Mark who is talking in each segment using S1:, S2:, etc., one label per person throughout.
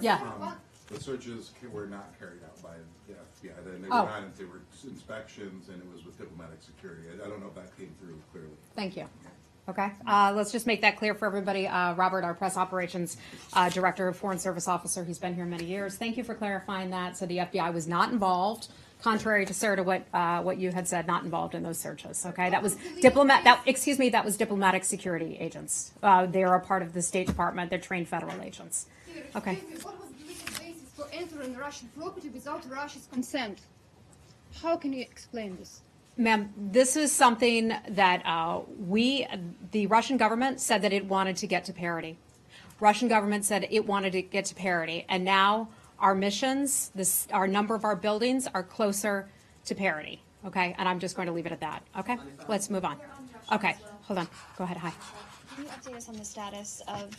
S1: Yeah.
S2: The searches were not carried out by the FBI. They were not. They were inspections, and it was with diplomatic security. I don't know if that came through clearly.
S1: Thank you. Okay, let's just make that clear for everybody. Robert, our press operations director, Foreign Service officer, he's been here many years. Thank you for clarifying that. So the FBI was not involved, contrary to Sarah, to what you had said, not involved in those searches. Okay, that was that was diplomatic security agents. They are a part of the State Department. They're trained federal agents. Okay.
S3: What was the legal basis for entering Russian property without Russia's consent? How can you explain this?
S1: Ma'am, this is something that the Russian government said that it wanted to get to parity. Russian government said it wanted to get to parity, and now our missions, our number of our buildings are closer to parity. Okay, and I'm just going to leave it at that. Okay, let's move on. Okay, hold on. Go ahead. Hi.
S4: Can you update us on the status of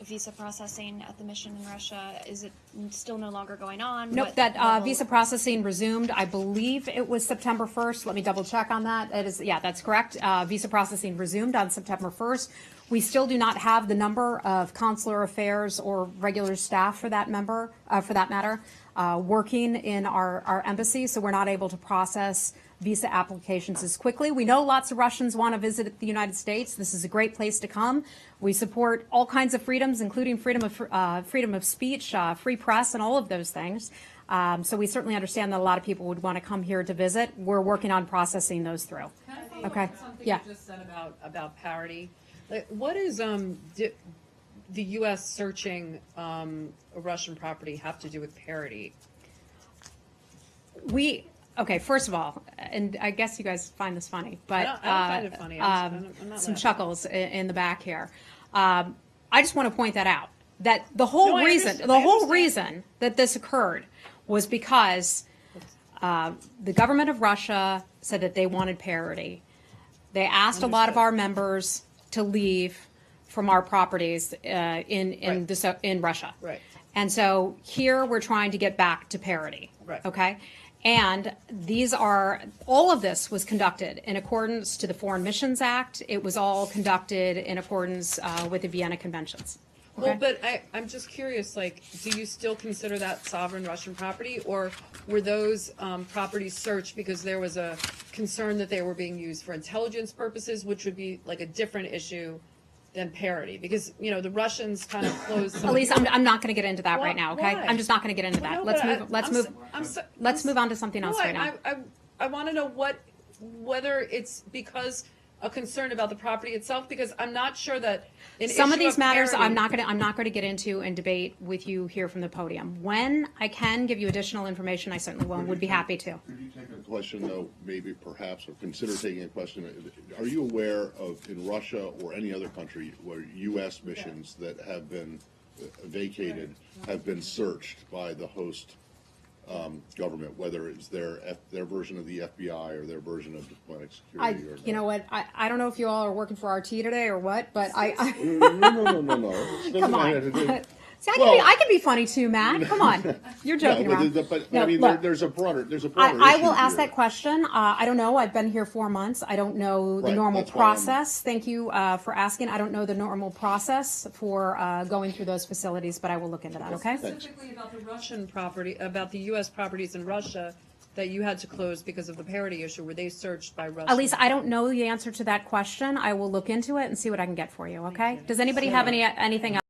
S4: visa processing at the mission in Russia? Is it still no longer going on?
S1: Nope, visa processing resumed. I believe it was September 1st. Let me double check on that. It is, yeah, that's correct. Visa processing resumed on September 1st. We still do not have the number of consular affairs or regular staff for that matter, working in our embassy, so we're not able to process visa applications as quickly. We know lots of Russians want to visit the United States. This is a great place to come. We support all kinds of freedoms, including freedom of speech, free press, and all of those things. So we certainly understand that a lot of people would want to come here to visit. We're working on processing those through. Okay.
S5: Something
S1: Yeah.
S5: you just said about parity. What is the U.S. searching a Russian property have to do with parity?
S1: Okay, first of all, and I guess you guys find this funny, but
S5: I don't find it funny. I'm not
S1: some
S5: laughing.
S1: chuckles in the back here. I just want to point that out. That the whole
S5: I
S1: reason that this occurred was because the government of Russia said that they wanted parity. They asked a lot of our members to leave from our properties in Russia.
S5: Right.
S1: And so here we're trying to get back to parity.
S5: Right.
S1: Okay. And all of this was conducted in accordance to the Foreign Missions Act. It was all conducted in accordance with the Vienna Conventions. Okay?
S5: Well, but I'm just curious, do you still consider that sovereign Russian property, or were those properties searched because there was a concern that they were being used for intelligence purposes, which would be like a different issue than parity? Because, the Russians kind of closed some...
S1: Elise, I'm not going to get into that right now, okay?
S5: Why?
S1: I'm just not going to get into that. Let's move on to something else right now.
S5: I want to know whether it's because a concern about the property itself, because I'm not sure that
S1: some of these matters
S5: parity,
S1: I'm not going to get into and debate with you here from the podium. When I can give you additional information, I certainly would be happy to.
S6: Could you take a question, though, maybe perhaps, or consider taking a question? Are you aware of, in Russia or any other country, where U.S. missions that have been vacated have been searched by the host government, whether it's their version of the FBI or their version of diplomatic security?
S1: You know what? I don't know if you all are working for RT today or what, but
S6: No.
S1: Come on. See, I can be funny too, Matt. Come on, you're joking around.
S6: But
S1: No,
S6: I mean,
S1: look,
S6: there's a broader.
S1: I will
S6: issue
S1: ask
S6: here.
S1: that question. I don't know. I've been here 4 months. I don't know the
S6: Right,
S1: normal
S6: that's why I'm-
S1: process. Thank you for asking. I don't know the normal process for going through those facilities, but I will look into that. Okay.
S5: specifically about the Russian property, about the U.S. properties in Russia that you had to close because of the parity issue. Were they searched by Russia?
S1: At least I don't know the answer to that question. I will look into it and see what I can get for you. Okay. Does anybody have anything else?